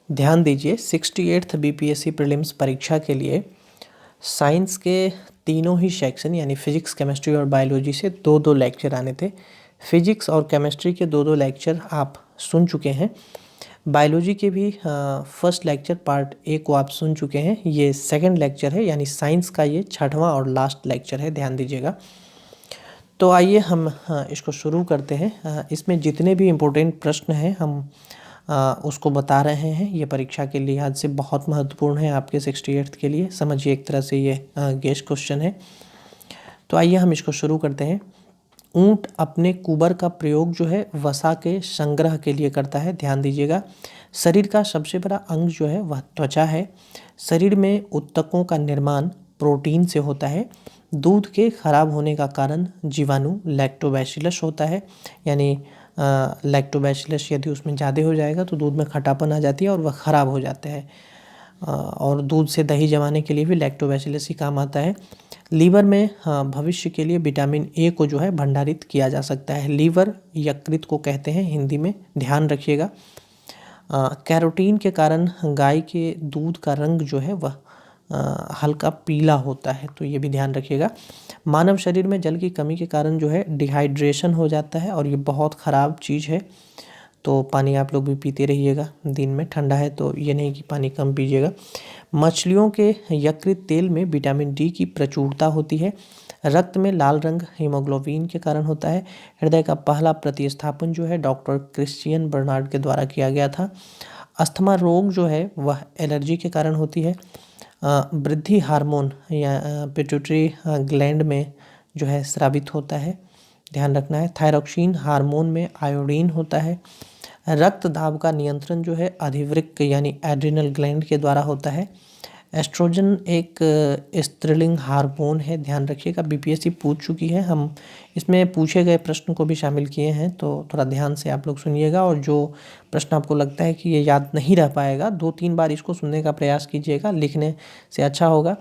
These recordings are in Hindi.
ध्यान दीजिए 68th बीपीएससी प्रीलिम्स परीक्षा के लिए साइंस के तीनों ही सेक्शन यानी फिजिक्स, केमिस्ट्री और बायोलॉजी से दो दो लेक्चर आने थे। फिजिक्स और केमिस्ट्री के दो दो लेक्चर आप सुन चुके हैं। बायोलॉजी के भी फर्स्ट लेक्चर पार्ट ए को आप सुन चुके हैं। ये सेकंड लेक्चर है यानी साइंस का ये छठवां और लास्ट लेक्चर है, ध्यान दीजिएगा। तो आइए हम इसको शुरू करते हैं। इसमें जितने भी इम्पोर्टेंट प्रश्न हैं हम उसको बता रहे हैं। ये परीक्षा के लिहाज से बहुत महत्वपूर्ण है आपके 68th के लिए। समझिए एक तरह से ये गेस्ट क्वेश्चन है। तो आइए हम इसको शुरू करते हैं। ऊंट अपने कुबर का प्रयोग जो है वसा के संग्रह के लिए करता है, ध्यान दीजिएगा। शरीर का सबसे बड़ा अंग जो है वह त्वचा है। शरीर में ऊतकों का निर्माण प्रोटीन से होता है। दूध के खराब होने का कारण जीवाणु लैक्टोबैसिलस होता है, यानी लैक्टोबैसिलस यदि उसमें ज़्यादा हो जाएगा तो दूध में खटापन आ जाती है और वह ख़राब हो जाता है। और दूध से दही जमाने के लिए भी लैक्टोबैसिलस ही काम आता है। लीवर में भविष्य के लिए विटामिन ए को जो है भंडारित किया जा सकता है। लीवर यकृत को कहते हैं हिंदी में, ध्यान रखिएगा। कैरोटीन के कारण गाय के दूध का रंग जो है वह हल्का पीला होता है, तो ये भी ध्यान रखिएगा। मानव शरीर में जल की कमी के कारण जो है डिहाइड्रेशन हो जाता है और ये बहुत ख़राब चीज़ है। तो पानी आप लोग भी पीते रहिएगा। दिन में ठंडा है तो ये नहीं कि पानी कम पीजिएगा। मछलियों के यकृत तेल में विटामिन डी की प्रचुरता होती है। रक्त में लाल रंग हीमोग्लोबिन के कारण होता है। हृदय का पहला प्रतिस्थापन जो है डॉक्टर क्रिश्चियन बर्नार्ड के द्वारा किया गया था। अस्थमा रोग जो है वह एलर्जी के कारण होती है। वृद्धि हार्मोन या पिट्यूटरी ग्लैंड में जो है स्रावित होता है, ध्यान रखना है। थायरोक्सिन हार्मोन में आयोडीन होता है। रक्त दाब का नियंत्रण जो है अधिवृक्क यानी एड्रिनल ग्लैंड के द्वारा होता है। एस्ट्रोजन एक स्त्रीलिंग हार्मोन है, ध्यान रखिएगा। बीपीएससी पूछ चुकी है, हम इसमें पूछे गए प्रश्न को भी शामिल किए हैं, तो थोड़ा ध्यान से आप लोग सुनिएगा। और जो प्रश्न आपको लगता है कि ये याद नहीं रह पाएगा, 2-3 बार इसको सुनने का प्रयास कीजिएगा, लिखने से अच्छा होगा।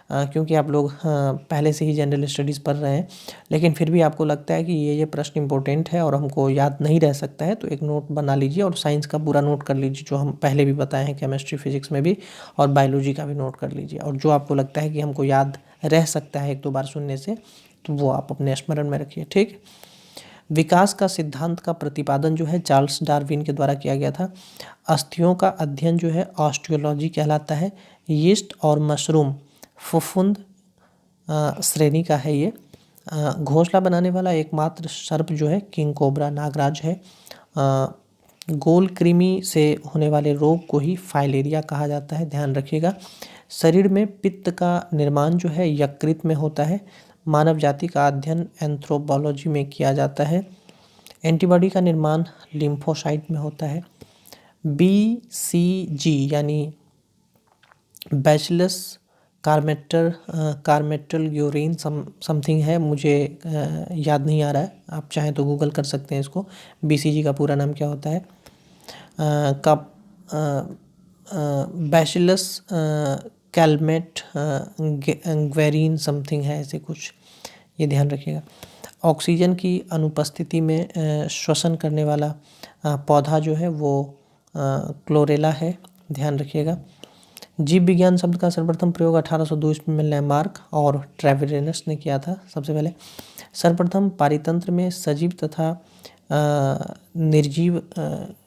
क्योंकि आप लोग पहले से ही जनरल स्टडीज़ पढ़ रहे हैं, लेकिन फिर भी आपको लगता है कि ये प्रश्न इंपॉर्टेंट है और हमको याद नहीं रह सकता है, तो एक नोट बना लीजिए और साइंस का पूरा नोट कर लीजिए, जो हम पहले भी बताए हैं केमिस्ट्री फिजिक्स में भी, और बायोलॉजी का भी नोट कर लीजिए। और जो आपको लगता है कि हमको याद रह सकता है 1-2 बार सुनने से, तो वो आप अपने स्मरण में रखिए, ठीक। विकास का सिद्धांत का प्रतिपादन जो है चार्ल्स डार्विन के द्वारा किया गया था। अस्थियों का अध्ययन जो है ऑस्टियोलॉजी कहलाता है। यीस्ट और मशरूम फफूंद श्रेणी का है ये। घोंसला बनाने वाला एकमात्र सर्प जो है किंग कोबरा नागराज है। गोल कृमि से होने वाले रोग को ही फाइलेरिया कहा जाता है, ध्यान रखिएगा। शरीर में पित्त का निर्माण जो है यकृत में होता है। मानव जाति का अध्ययन एंथ्रोपोलॉजी में किया जाता है। एंटीबॉडी का निर्माण लिम्फोसाइट में होता है। BCG यानी बैसिलस कार्मेटल यूरिन समथिंग है, मुझे याद नहीं आ रहा है, आप चाहें तो गूगल कर सकते हैं इसको। BCG का पूरा नाम क्या होता है? बैसिलस कैलमेट ग्वेरिन समथिंग है, ऐसे कुछ, ये ध्यान रखिएगा। ऑक्सीजन की अनुपस्थिति में श्वसन करने वाला पौधा जो है वो क्लोरेला है, ध्यान रखिएगा। जीव विज्ञान शब्द का सर्वप्रथम प्रयोग 1802 ईस्वी में लैमार्क और ट्रेवेरेनस ने किया था सबसे पहले। सर्वप्रथम पारितंत्र में सजीव तथा निर्जीव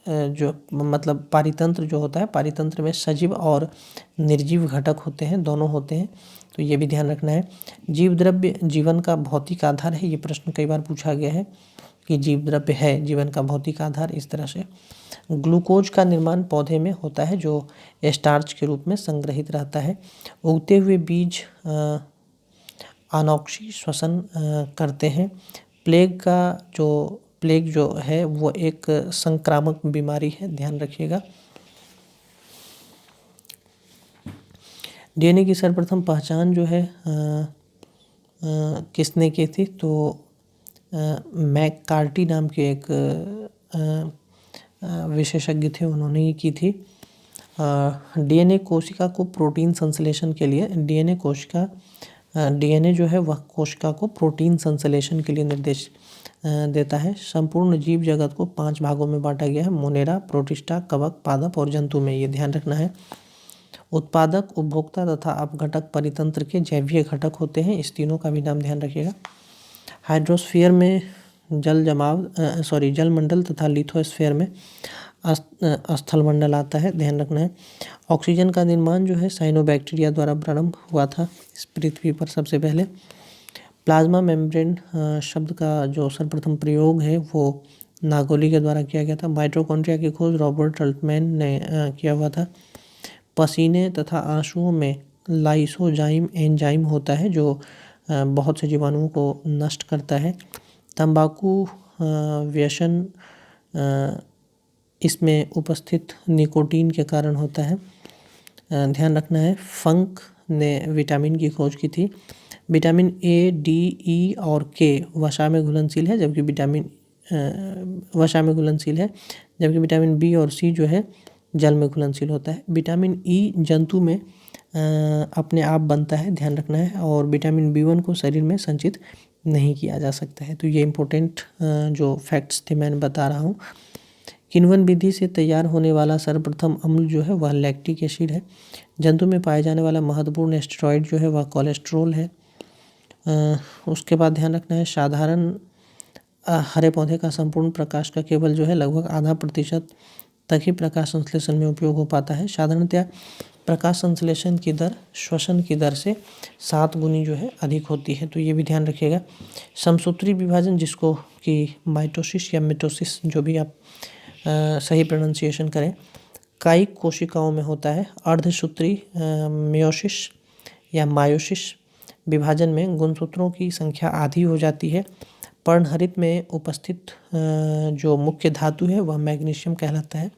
जो मतलब पारितंत्र जो होता है, पारितंत्र में सजीव और निर्जीव घटक होते हैं, दोनों होते हैं, तो ये भी ध्यान रखना है। जीव द्रव्य जीवन का भौतिक आधार है, ये प्रश्न कई बार पूछा गया है कि जीव द्रव्य है जीवन का भौतिक आधार, इस तरह से। ग्लूकोज का निर्माण पौधे में होता है जो स्टार्च के रूप में संग्रहित रहता है। उगते हुए बीज अनॉक्सी श्वसन करते हैं। प्लेग जो है वो एक संक्रामक बीमारी है, ध्यान रखिएगा। डीएनए की सर्वप्रथम पहचान जो है किसने की थी? तो मैककार्टी नाम के एक विशेषज्ञ थे, उन्होंने ये की थी। डीएनए कोशिका को प्रोटीन संश्लेषण के लिए डीएनए कोशिका डीएनए जो है वह कोशिका को प्रोटीन संश्लेषण के लिए निर्देश देता है। संपूर्ण जीव जगत को 5 भागों में बांटा गया है, मोनेरा, प्रोटिस्टा, कवक, पादप और जंतु में, ये ध्यान रखना है। उत्पादक, उपभोक्ता तथा अपघटक परितंत्र के जैवीय घटक होते हैं, इस तीनों का भी नाम ध्यान रखिएगा। हाइड्रोस्फीयर में जलमंडल तथा लिथोस्फीयर में स्थलमंडल आता है, ध्यान रखना है। ऑक्सीजन का निर्माण जो है साइनोबैक्टीरिया द्वारा प्रारंभ हुआ था इस पृथ्वी पर सबसे पहले। प्लाज्मा मेम्ब्रेन शब्द का जो सर्वप्रथम प्रयोग है वो नागोली के द्वारा किया गया था। माइटोकॉन्ड्रिया की खोज रॉबर्ट अल्टमैन ने किया हुआ था। पसीने तथा आंसुओं में लाइसोजाइम एंजाइम होता है जो बहुत से जीवाणुओं को नष्ट करता है। तंबाकू व्यसन इसमें उपस्थित निकोटीन के कारण होता है, ध्यान रखना है। फंक ने विटामिन की खोज की थी। विटामिन ए, डी, ई और के वसा में घुलनशील है, जबकि विटामिन बी और सी जो है जल में घुलनशील होता है। विटामिन ई जंतु में अपने आप बनता है, ध्यान रखना है, और विटामिन बी1 को शरीर में संचित नहीं किया जा सकता है। तो ये इम्पोर्टेंट जो फैक्ट्स थे मैंने बता रहा हूँ। किण्वन विधि से तैयार होने वाला सर्वप्रथम अम्ल जो है वह लैक्टिक एसिड है। जंतु में पाए जाने वाला महत्वपूर्ण एस्टेरॉइड जो है वह कोलेस्ट्रॉल है। उसके बाद ध्यान रखना है साधारण हरे पौधे का संपूर्ण प्रकाश का केवल जो है लगभग 0.5% तक ही प्रकाश संश्लेषण में उपयोग हो पाता है। साधारणतया प्रकाश संश्लेषण की दर श्वसन की दर से 7 गुनी जो है अधिक होती है, तो ये भी ध्यान रखिएगा। समसूत्री विभाजन, जिसको कि माइटोसिस या मिटोसिस जो भी आप सही प्रोनाउंसिएशन करें, कायिक कोशिकाओं में होता है। अर्धसूत्री मेयोसिस या मायोसिस विभाजन में गुणसूत्रों की संख्या आधी हो जाती है। पर्णहरित में उपस्थित जो मुख्य धातु है वह मैग्नीशियम कहलाता है।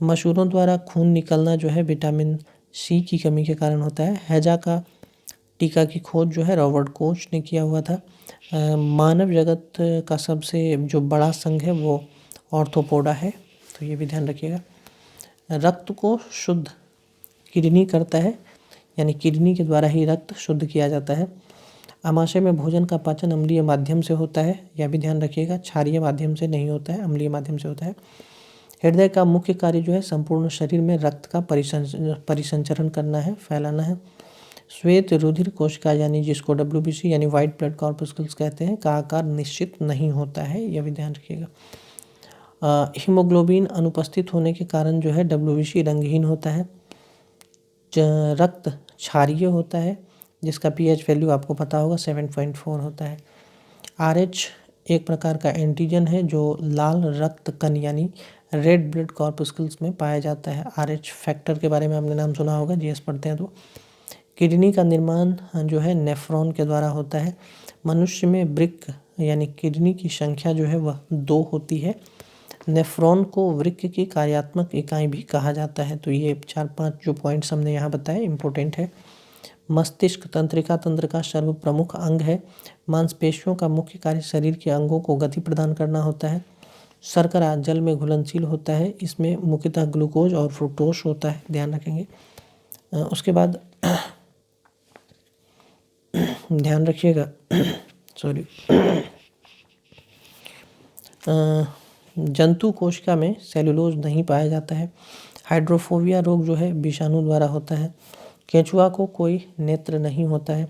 मसूरों द्वारा खून निकलना जो है विटामिन सी की कमी के कारण होता है। हैजा का टीका की खोज जो है रॉबर्ट कोच ने किया हुआ था। मानव जगत का सबसे जो बड़ा संघ है वो ऑर्थोपोडा है, तो ये भी ध्यान रखिएगा। रक्त को शुद्ध किडनी करता है, यानी किडनी के द्वारा ही रक्त शुद्ध किया जाता है। आमाशय में भोजन का पाचन अम्लीय माध्यम से होता है, यह भी ध्यान रखिएगा। क्षारीय माध्यम से नहीं होता है, अम्लीय माध्यम से होता है। हृदय का मुख्य कार्य जो है संपूर्ण शरीर में रक्त का परिसंचरण करना है, फैलाना है। श्वेत रुधिर कोशिका यानी जिसको WBC यानी वाइट ब्लड कॉर्पस्कल्स कहते हैं का आकार निश्चित नहीं होता है, यह भी ध्यान रखिएगा। हीमोग्लोबिन अनुपस्थित होने के कारण जो है WBC रंगहीन होता है। रक्त क्षारीय होता है, जिसका pH वैल्यू आपको पता होगा 7.4 होता है। RH एक प्रकार का एंटीजन है जो लाल रक्त कण यानी रेड ब्लड कॉर्पस्कल्स में पाया जाता है। RH फैक्टर के बारे में आपने नाम सुना होगा, GS पढ़ते हैं तो। किडनी का निर्माण जो है नेफ्रॉन के द्वारा होता है। मनुष्य में वृक्क यानी किडनी की संख्या जो है वह 2 होती है। नेफ्रॉन को वृक्क की कार्यात्मक इकाई भी कहा जाता है। तो ये 4-5 जो पॉइंट्स हमने यहाँ बताए इम्पोर्टेंट है। मस्तिष्क तंत्रिका तंत्र का सर्व प्रमुख अंग है। मांसपेशियों का मुख्य कार्य शरीर के अंगों को गति प्रदान करना होता है। शर्करा जल में घुलनशील होता है, इसमें मुख्यतः ग्लूकोज और फ्रुक्टोज होता है, ध्यान रखेंगे। उसके बाद ध्यान रखिएगा सॉरी जंतु कोशिका में सेलुलोज नहीं पाया जाता है। हाइड्रोफोबिया रोग जो है विषाणु द्वारा होता है। केंचुआ को कोई नेत्र नहीं होता है।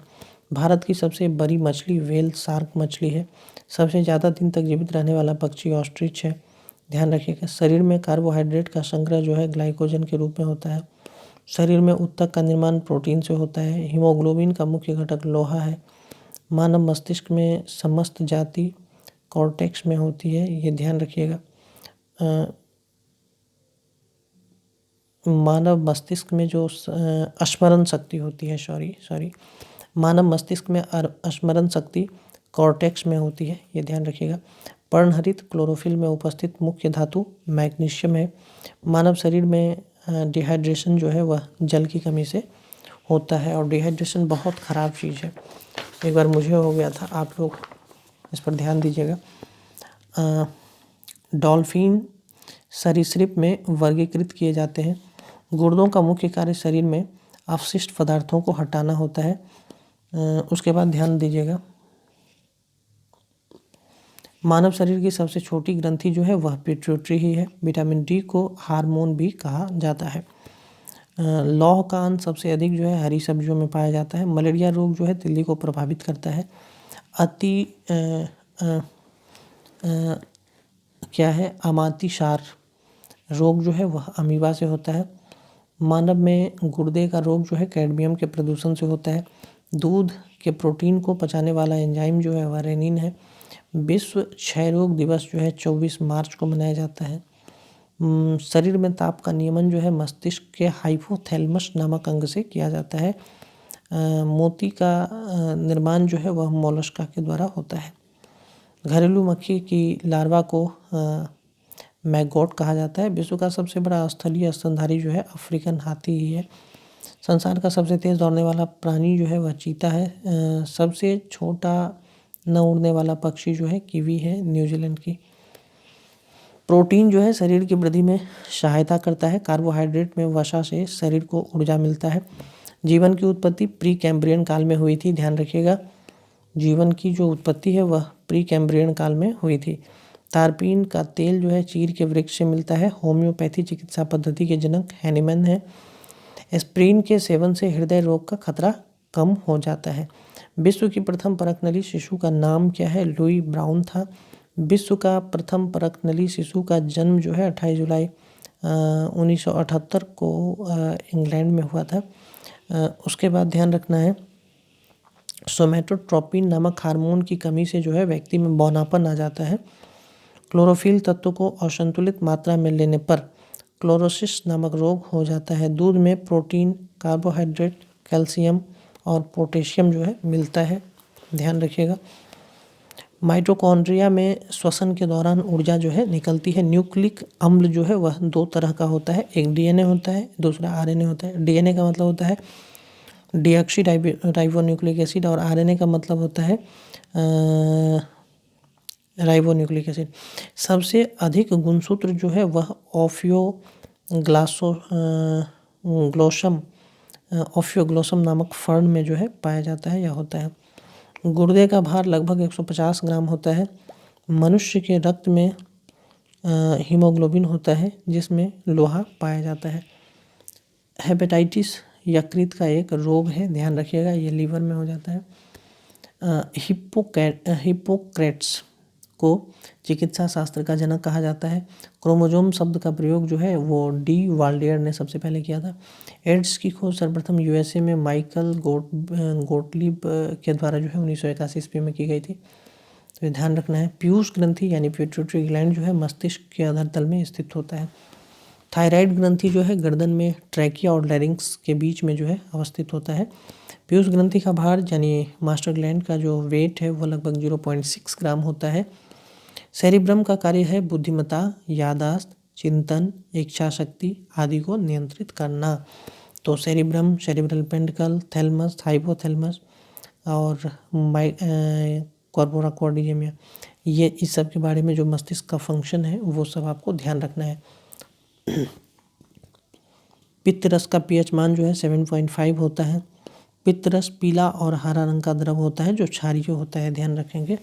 भारत की सबसे बड़ी मछली व्हेल शार्क मछली है। सबसे ज़्यादा दिन तक जीवित रहने वाला पक्षी ऑस्ट्रिच है, ध्यान रखिएगा। शरीर में कार्बोहाइड्रेट का संग्रह जो है ग्लाइकोजन के रूप में होता है। शरीर में ऊतक का निर्माण प्रोटीन से होता है। हीमोग्लोबिन का मुख्य घटक लोहा है। मानव मस्तिष्क में समस्त जाति कॉर्टेक्स में होती है, ये ध्यान रखिएगा। मानव मस्तिष्क में जो स्मरण शक्ति होती है मानव मस्तिष्क में स्मरण शक्ति कॉर्टेक्स में होती है, ये ध्यान रखिएगा। पर्णहरित क्लोरोफिल में उपस्थित मुख्य धातु मैग्नीशियम है। मानव शरीर में डिहाइड्रेशन जो है वह जल की कमी से होता है, और डिहाइड्रेशन बहुत ख़राब चीज़ है। एक बार मुझे हो गया था, आप लोग इस पर ध्यान दीजिएगा। डॉल्फिन सरीसृप में वर्गीकृत किए जाते हैं। गुर्दों का मुख्य कार्य शरीर में अपशिष्ट पदार्थों को हटाना होता है। उसके बाद ध्यान दीजिएगा, मानव शरीर की सबसे छोटी ग्रंथि जो है वह पिट्यूटरी ही है। विटामिन डी को हार्मोन भी कहा जाता है। लौह का अंश सबसे अधिक जो है हरी सब्जियों में पाया जाता है। मलेरिया रोग जो है तिल्ली को प्रभावित करता है। अति क्या है, अमातिसार रोग जो है वह अमीबा से होता है। मानव में गुर्दे का रोग जो है कैडमियम के प्रदूषण से होता है। दूध के प्रोटीन को पचाने वाला एंजाइम जो है वह रेनिन है। विश्व क्षय रोग दिवस जो है 24 मार्च को मनाया जाता है। शरीर में ताप का नियमन जो है मस्तिष्क के हाइपोथैलेमस नामक अंग से किया जाता है। मोती का निर्माण जो है वह मोलस्का के द्वारा होता है। घरेलू मक्खी की लार्वा को मैगोट कहा जाता है। विश्व का सबसे बड़ा स्थलीय स्तनधारी जो है अफ्रीकन हाथी ही है। संसार का सबसे तेज दौड़ने वाला प्राणी जो है वह चीता है। सबसे छोटा न उड़ने वाला पक्षी जो है कीवी है, न्यूजीलैंड की। प्रोटीन जो है शरीर की वृद्धि में सहायता करता है। कार्बोहाइड्रेट में वसा से शरीर को ऊर्जा मिलता है। जीवन की उत्पत्ति प्री कैम्ब्रियन काल में हुई थी, ध्यान रखिएगा। जीवन की जो उत्पत्ति है वह प्री कैम्ब्रियन काल में हुई थी। तारपीन का तेल जो है चीड़ के वृक्ष से मिलता है। होम्योपैथी चिकित्सा पद्धति के जनक हैनीमैन है। एस्प्रिन के सेवन से हृदय रोग का खतरा कम हो जाता है। विश्व की प्रथम परखनली शिशु का नाम क्या है? लुई ब्राउन था। विश्व का प्रथम परखनली शिशु का जन्म जो है 28 जुलाई 1978 को इंग्लैंड में हुआ था। उसके बाद ध्यान रखना है, सोमैटोट्रोपिन नामक हार्मोन की कमी से जो है व्यक्ति में बौनापन आ जाता है। क्लोरोफिल तत्व को असंतुलित मात्रा में लेने पर क्लोरोसिस नामक रोग हो जाता है। दूध में प्रोटीन, कार्बोहाइड्रेट, कैल्शियम और पोटेशियम जो है मिलता है, ध्यान रखिएगा। माइटोकॉन्ड्रिया में श्वसन के दौरान ऊर्जा जो है निकलती है। न्यूक्लिक अम्ल जो है वह दो तरह का होता है, एक डीएनए होता है, दूसरा आरएनए होता है। डीएनए का मतलब होता है डीऑक्सी राइबोन्यूक्लिक एसिड और आरएनए का मतलब होता है राइबोन्यूक्लिक एसिड। सबसे अधिक गुणसूत्र जो है वह ओफियोग्लोसम नामक फर्न में जो है पाया जाता है या होता है। गुर्दे का भार लगभग 150 ग्राम होता है। मनुष्य के रक्त में हीमोग्लोबिन होता है जिसमें लोहा पाया जाता है। हेपेटाइटिस यकृत का एक रोग है, ध्यान रखिएगा, ये लीवर में हो जाता है। हिप्पोक्रेट्स को चिकित्सा शास्त्र का जनक कहा जाता है। क्रोमोजोम शब्द का प्रयोग जो है वो डी वाल्डियर ने सबसे पहले किया था। एड्स की खोज सर्वप्रथम यूएसए में माइकल गोटलीब के द्वारा जो है 1981 ईस्वी में की गई थी, तो ये ध्यान रखना है। पीयूष ग्रंथि यानी पिट्यूटरी ग्लैंड जो है मस्तिष्क के अधर तल में स्थित होता है। थायराइड ग्रंथि जो है गर्दन में ट्रैकिया और लैरिंक्स के बीच में जो है अवस्थित होता है। पीयूष ग्रंथि का भार यानी मास्टर ग्लैंड का जो वेट है वो लगभग 0.6 ग्राम होता है। सेरिब्रम का कार्य है बुद्धिमत्ता, याददाश्त, चिंतन, इच्छा शक्ति आदि को नियंत्रित करना। तो सेरिब्रम, सेरिब्रल पेंडिकल, थैलमस, हाइपोथैलेमस और कॉर्पोरा कॉर्डियम, ये इस सब के बारे में जो मस्तिष्क का फंक्शन है वो सब आपको ध्यान रखना है। पित्त रस का पीएच मान जो है 7.5 होता है। पित्त रस पीला और हरा रंग का द्रव होता है जो क्षारीय होता है, ध्यान रखेंगे।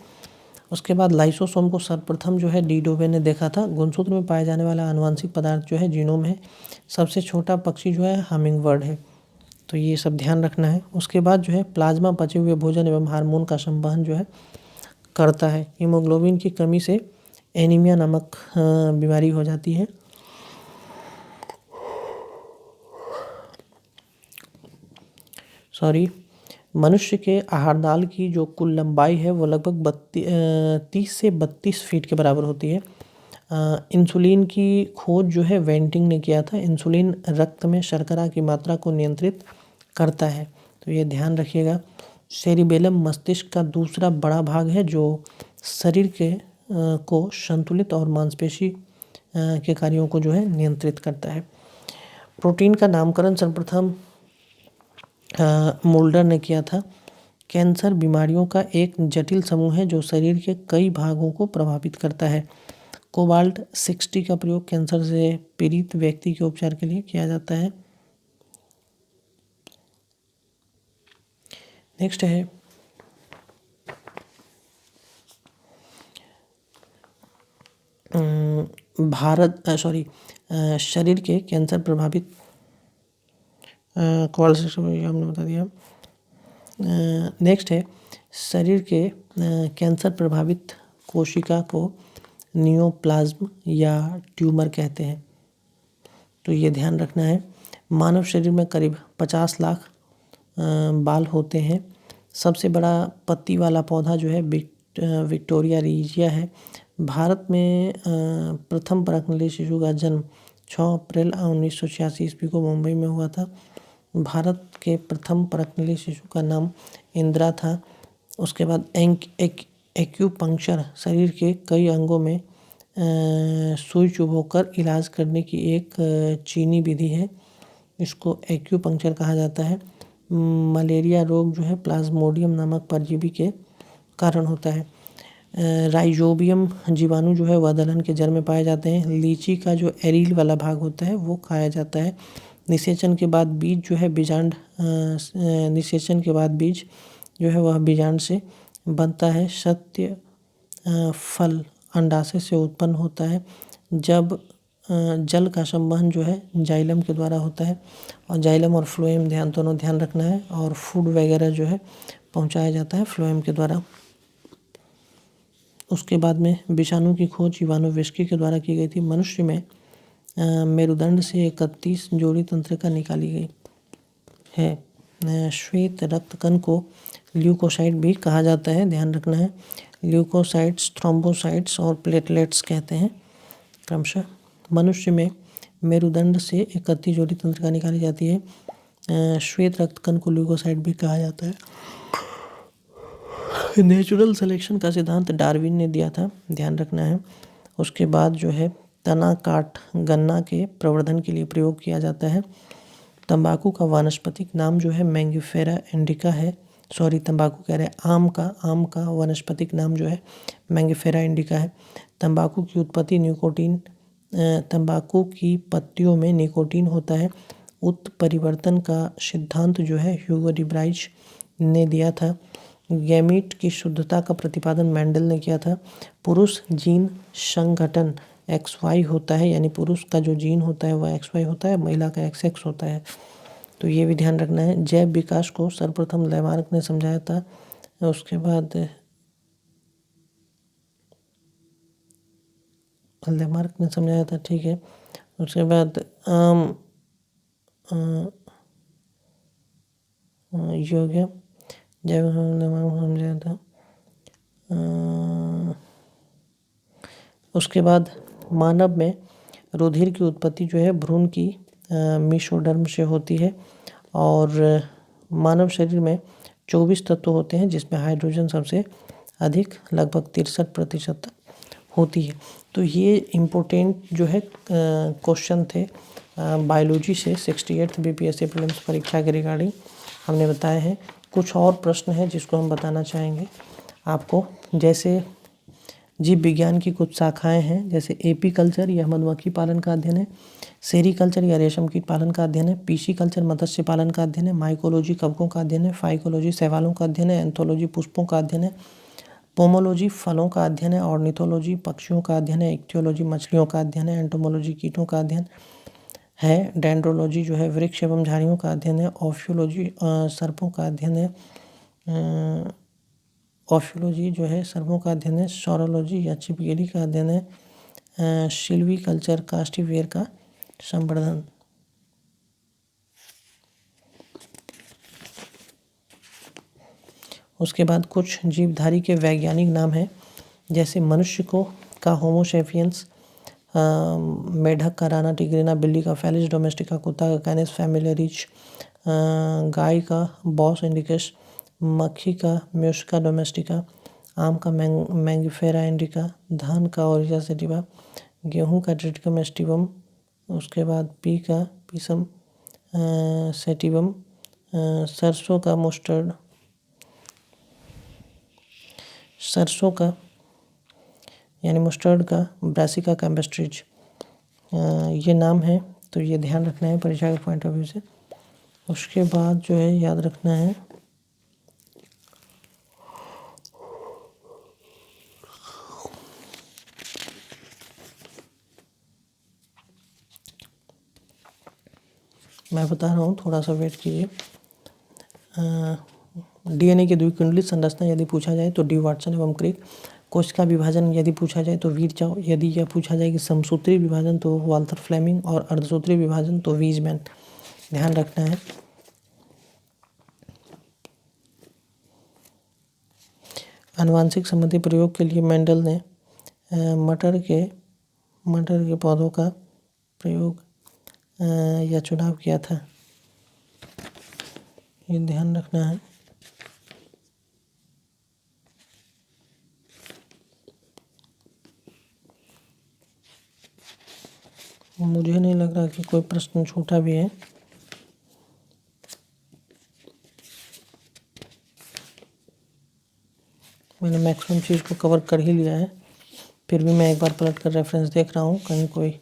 उसके बाद लाइसोसोम को सर्वप्रथम जो है डी डोबे ने देखा था। गुणसूत्र में पाए जाने वाला आनुवंशिक पदार्थ जो है जीनोम है। सबसे छोटा पक्षी जो है हमिंग बर्ड है, तो ये सब ध्यान रखना है। उसके बाद जो है प्लाज्मा पचे हुए भोजन एवं हार्मोन का संवहन जो है करता है। हीमोग्लोबिन की कमी से एनीमिया नामक बीमारी हो जाती है। मनुष्य के आहारनाल की जो कुल लंबाई है वो लगभग 30 से 32 फीट के बराबर होती है। इंसुलिन की खोज जो है वेंटिंग ने किया था। इंसुलिन रक्त में शर्करा की मात्रा को नियंत्रित करता है, तो ये ध्यान रखिएगा। सेरिबेलम मस्तिष्क का दूसरा बड़ा भाग है जो शरीर के को संतुलित और मांसपेशी के कार्यों को जो है नियंत्रित करता है। प्रोटीन का नामकरण सर्वप्रथम मोल्डर ने किया था। कैंसर बीमारियों का एक जटिल समूह है जो शरीर के कई भागों को प्रभावित करता है। कोबाल्ट 60 का प्रयोग कैंसर से पीड़ित व्यक्ति के उपचार के लिए किया जाता है। नेक्स्ट है शरीर के कैंसर प्रभावित हमने बता दिया। नेक्स्ट है शरीर के कैंसर प्रभावित कोशिका को नियोप्लाज्म या ट्यूमर कहते हैं। तो ये ध्यान रखना है। मानव शरीर में करीब 50 लाख बाल होते हैं। सबसे बड़ा पत्ती वाला पौधा जो है विक्टोरिया रिजिया है। भारत में प्रथम परखनली शिशु का जन्म 6 अप्रैल 1986 ईस्वी को मुंबई में हुआ था। भारत के प्रथम परखनली शिशु का नाम इंदिरा था। उसके बाद एक्यूपंक्चर शरीर के कई अंगों में सुई चुभोकर इलाज करने की एक चीनी विधि है। इसको एक्यूपंक्चर कहा जाता है। मलेरिया रोग जो है प्लाज्मोडियम नामक परजीवी के कारण होता है। राइजोबियम जीवाणु जो है वह दलहन के जड़ में पाए जाते हैं। लीची का जो एरील वाला भाग होता है वो खाया जाता है। निषेचन के बाद बीज जो है निषेचन के बाद बीज जो है वह बीजांड से बनता है। सत्य फल अंडाशय से उत्पन्न होता है। जब जल का संवहन जो है जाइलम के द्वारा होता है और जाइलम और फ्लोएम दोनों ध्यान रखना है। और फूड वगैरह जो है पहुंचाया जाता है फ्लोएम के द्वारा। उसके बाद में विषाणु की खोज इवानोविस्की के द्वारा की गई थी। मनुष्य में मेरुदंड से 31 जोड़ी तंत्रिका निकाली गई है। श्वेत रक्त कण को ल्यूकोसाइट भी कहा जाता है, ध्यान रखना है। ल्यूकोसाइट्स, थ्रोम्बोसाइट्स और प्लेटलेट्स कहते हैं क्रमशः। मनुष्य में मेरुदंड से 31 जोड़ी तंत्रिका निकाली जाती है। श्वेत रक्त कण को ल्यूकोसाइट भी कहा जाता है। नेचुरल सिलेक्शन का सिद्धांत डार्विन ने दिया था, ध्यान रखना है। उसके बाद जो है तना काट गन्ना के प्रवर्धन के लिए प्रयोग किया जाता है। तंबाकू का वानस्पतिक नाम जो है मैंगिफेरा इंडिका है। तंबाकू कह रहे हैं आम का वानस्पतिक नाम जो है मैंगिफेरा इंडिका है। तंबाकू की उत्पत्ति निकोटीन तंबाकू की पत्तियों में निकोटीन होता है। उत्परिवर्तन का सिद्धांत जो है ह्यूगो डी ब्राइज ने दिया था। गैमीट की शुद्धता का प्रतिपादन मेंडल ने किया था। पुरुष जीन संगठन XY होता है, यानी पुरुष का जो जीन होता है वह XY होता है, महिला का XX होता है। तो ये भी ध्यान रखना है। जैव विकास को सर्वप्रथम लैमार्क ने समझाया था। उसके बाद लैमार्क ने समझाया था, ठीक है। उसके बाद ये हो गया जैव समझाया था। उसके बाद मानव में रुधिर की उत्पत्ति जो है भ्रूण की मेसोडर्म से होती है। और मानव शरीर में 24 तत्व होते हैं, जिसमें हाइड्रोजन सबसे अधिक लगभग 63% होती है। तो ये इम्पोर्टेंट जो है क्वेश्चन थे बायोलॉजी से 68th BPSC प्रीलिम्स परीक्षा के रिगार्डिंग हमने बताए हैं। कुछ और प्रश्न है जिसको हम बताना चाहेंगे आपको। जैसे जीव विज्ञान की कुछ शाखाएं हैं, जैसे एपीकल्चर यह मधुमक्खी पालन का अध्ययन है। सेरीकल्चर या रेशम कीट पालन का अध्ययन है। पीसीकल्चर मत्स्य पालन का अध्ययन है। माइकोलॉजी कवकों का अध्ययन है। फाइकोलॉजी शैवालों का अध्ययन है। एंथोलॉजी पुष्पों का अध्ययन है। पोमोलॉजी फलों का अध्ययन है। ऑर्निथोलॉजी पक्षियों का अध्ययन है। इक्थियोलॉजी मछलियों का अध्ययन है। एंटोमोलॉजी कीटों का अध्ययन है। डेंड्रोलॉजी जो है वृक्ष एवं झाड़ियों का अध्ययन है। ऑफियोलॉजी सर्पों का अध्ययन है। ऑफियोलॉजी जो है सर्पों का अध्ययन है। सौरोलॉजी या छिपकली का अध्ययन है। सिल्वीकल्चर कास्टिवेयर का संवर्धन। उसके बाद कुछ जीवधारी के वैज्ञानिक नाम हैं, जैसे मनुष्य का होमो सेपियंस, मेढक का राना टिग्रिना, बिल्ली का फेलिस डोमेस्टिका, कुत्ता का कैनिस फैमिलियरिस, गाय का बॉस इंडिकस, मक्खी का म्यूस्का डोमेस्टिका, आम का मैंगिफेरा इंडिका, धान का ओरिजा सेटिवा, गेहूं का ट्रिटिकम एस्टिवम, उसके बाद पी का पीसम सेटिवम, सरसों का मस्टर्ड, सरसों का यानी मस्टर्ड का ब्रासिका कैम्बेस्ट्रिज, ये नाम है। तो ये ध्यान रखना है परीक्षा के पॉइंट ऑफ व्यू से। उसके बाद जो है याद रखना है मैं बता रहा हूँ, थोड़ा सा वेट कीजिए। डीएनए की द्विकुंडलित संरचना यदि पूछा जाए तो डी वाटसन एवं क्रिक। कोशिका विभाजन यदि पूछा जाए तो वीरचाउ। यदि यह पूछा जाए कि समसूत्री विभाजन तो वाल्थर फ्लेमिंग और अर्धसूत्री विभाजन तो वीजमैन। ध्यान रखना है। आनुवांशिक संबंधी प्रयोग के लिए मेंडल ने मटर के पौधों का प्रयोग या चुनाव किया था, ये ध्यान रखना है। मुझे नहीं लग रहा कि कोई प्रश्न छूटा भी है। मैंने मैक्सिमम चीज़ को कवर कर ही लिया है, फिर भी मैं एक बार पलट कर रेफरेंस देख रहा हूँ, कहीं कोई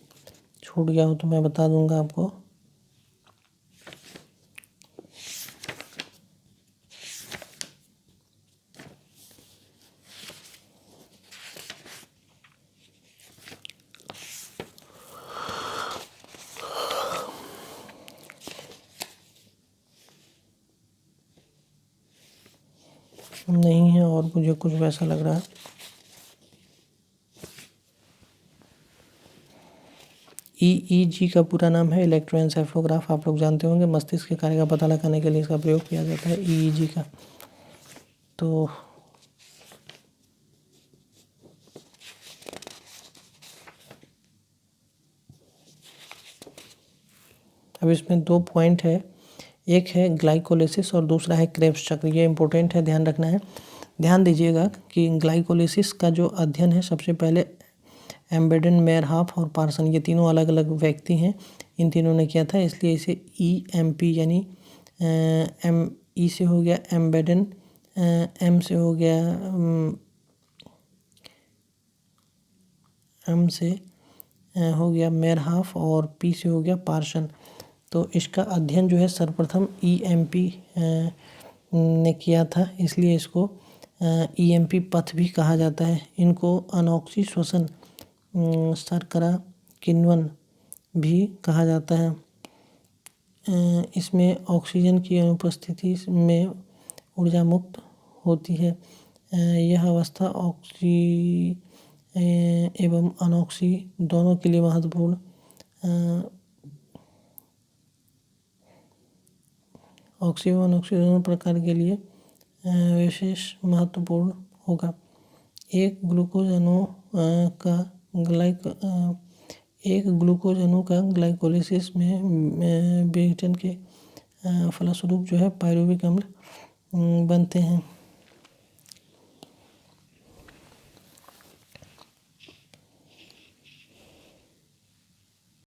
छूट गया हो तो मैं बता दूंगा आपको। नहीं है और मुझे कुछ वैसा लग रहा है। EEG का पूरा नाम है इलेक्ट्रोएन्सेफलोग्राफ। आप लोग जानते होंगे, मस्तिष्क के कार्य का पता लगाने के लिए इसका प्रयोग किया जाता है, EEG का। तो अब इसमें 2 पॉइंट है, एक है ग्लाइकोलिसिस और दूसरा है क्रेब्स चक्र। ये इंपॉर्टेंट है, ध्यान रखना है। ध्यान दीजिएगा कि ग्लाइकोलिसिस का जो अध्ययन है, सबसे पहले एम्बेडेन, मेयरहाफ और पार्सन, ये तीनों अलग अलग व्यक्ति हैं, इन तीनों ने किया था, इसलिए इसे EMP यानी E से हो गया एम्बेडेन, M से हो गया हो गया मेयरहाफ और P से हो गया पार्सन। तो इसका अध्ययन जो है सर्वप्रथम EMP ने किया था, इसलिए इसको EMP पथ भी कहा जाता है। इनको अनॉक्सी श्वसन शर्करा किण्वन भी कहा जाता है। इसमें ऑक्सीजन की अनुपस्थिति में ऊर्जा मुक्त होती है। यह अवस्था ऑक्सी एवं अनॉक्सी दोनों के लिए महत्वपूर्ण ऑक्सी एवं अनॉक्सी दोनों प्रकार के लिए विशेष महत्वपूर्ण होगा। एक ग्लूकोज अणु का ग्लाइकोलिसिस में विघटन के फलस्वरूप जो है पायरुविक अम्ल बनते हैं।